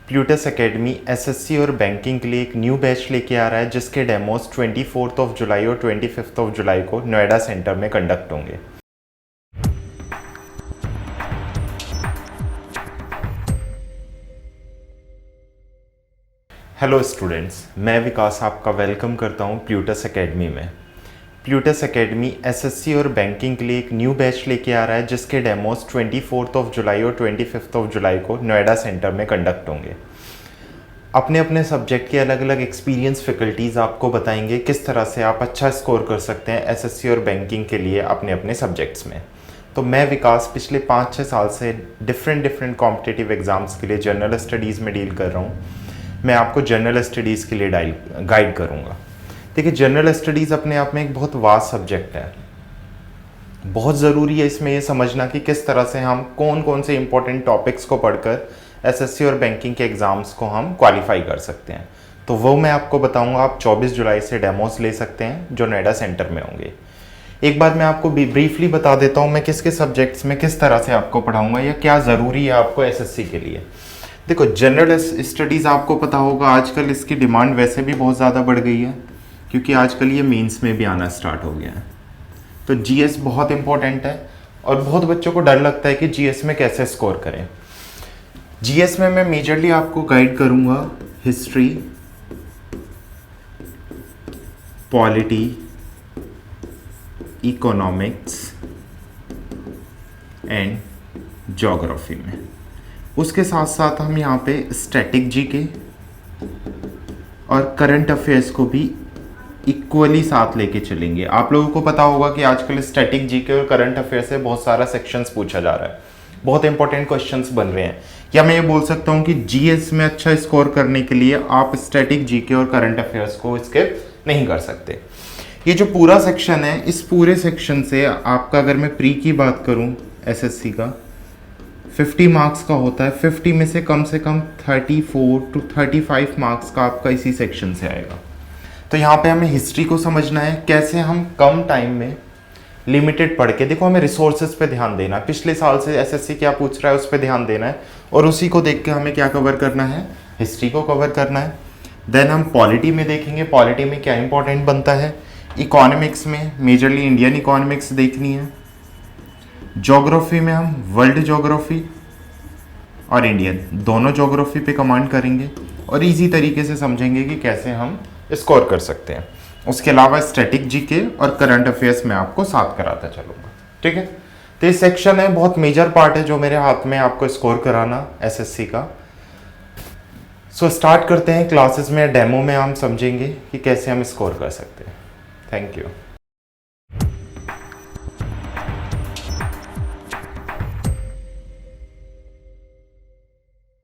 Plutus academy SSC और banking के लिए एक न्यू बैच लेके आ रहा है जिसके डेमोज 24 जुलाई और 25 जुलाई को नोएडा सेंटर में कंडक्ट होंगे। हेलो स्टूडेंट्स, मैं विकास आपका वेलकम करता हूं प्लूटस एकेडमी में। प्लूटस एकेडमी एसएससी और बैंकिंग के लिए एक न्यू बैच लेके आ रहा है जिसके डेमोज 24 जुलाई और 25 जुलाई को नोएडा सेंटर में कंडक्ट होंगे। अपने अपने सब्जेक्ट के अलग अलग एक्सपीरियंस फैकल्टीज़ आपको बताएंगे किस तरह से आप अच्छा स्कोर कर सकते हैं एसएससी और बैंकिंग के लिए अपने अपने सब्जेक्ट्स में। तो मैं विकास पिछले 5-6 साल से डिफरेंट कॉम्पिटिटिव एग्ज़ाम्स के लिए जनरल स्टडीज़ में डील कर रहा हूँ। मैं आपको जनरल स्टडीज़ के लिए गाइड करूँगा। देखिए, जनरल स्टडीज़ अपने आप में एक बहुत वास्ट सब्जेक्ट है। बहुत ज़रूरी है इसमें ये समझना कि किस तरह से हम कौन कौन से इंपॉर्टेंट टॉपिक्स को पढ़कर एसएससी और बैंकिंग के एग्ज़ाम्स को हम क्वालिफाई कर सकते हैं। तो वो मैं आपको बताऊंगा। आप 24 जुलाई से डेमोस ले सकते हैं जो नोएडा सेंटर में होंगे। एक बार मैं आपको ब्रीफली बता देता हूँ मैं किस किस सब्जेक्ट्स में किस तरह से आपको पढ़ाऊँगा या क्या ज़रूरी है आपको एसएससी के लिए। देखो, जनरल स्टडीज़ आपको पता होगा आजकल इसकी डिमांड वैसे भी बहुत ज़्यादा बढ़ गई है क्योंकि आजकल ये मेंस में भी आना स्टार्ट हो गया है। तो जीएस बहुत इंपॉर्टेंट है और बहुत बच्चों को डर लगता है कि जीएस में कैसे स्कोर करें। जीएस में मैं मेजरली आपको गाइड करूंगा history, polity, economics and geography में। उसके साथ साथ हम यहाँ पे स्टैटिक जीके और करंट अफेयर्स को भी इक्वली साथ लेके चलेंगे। आप लोगों को पता होगा कि आजकल स्टैटिक जीके और करंट अफेयर से बहुत सारा सेक्शंस पूछा जा रहा है, बहुत इंपॉर्टेंट क्वेश्चंस बन रहे हैं। या मैं ये बोल सकता हूँ कि जीएस में अच्छा स्कोर करने के लिए आप स्टैटिक जीके और करंट अफेयर्स को स्किप नहीं कर सकते। ये जो पूरा सेक्शन है, इस पूरे सेक्शन से आपका अगर मैं प्री की बात करूँ एसएससी का 50 मार्क्स का होता है। 50 में से कम 34 to 35 मार्क्स का आपका इसी सेक्शन से आएगा। तो यहाँ पे हमें हिस्ट्री को समझना है, कैसे हम कम टाइम में लिमिटेड पढ़ के, देखो हमें रिसोर्सेज पे ध्यान देना है। पिछले साल से एसएससी क्या पूछ रहा है उस पर ध्यान देना है और उसी को देख के हमें क्या कवर करना है, हिस्ट्री को कवर करना है। देन हम पॉलिटी में देखेंगे, पॉलिटी में क्या इंपॉर्टेंट बनता है। इकोनॉमिक्स में मेजरली इंडियन इकोनॉमिक्स देखनी है। ज्योग्राफी में हम वर्ल्ड ज्योग्राफी और इंडियन दोनों ज्योग्राफी पे कमांड करेंगे और ईजी तरीके से समझेंगे कि कैसे हम स्कोर कर सकते हैं। उसके अलावा स्टैटिक जीके और करंट अफेयर्स में आपको साथ कराता चलूँगा, ठीक है। तो ये सेक्शन है, बहुत मेजर पार्ट है जो मेरे हाथ में आपको स्कोर कराना एसएससी का। सो स्टार्ट करते हैं। क्लासेस में डेमो में हम समझेंगे कि कैसे हम स्कोर कर सकते हैं। Thank you.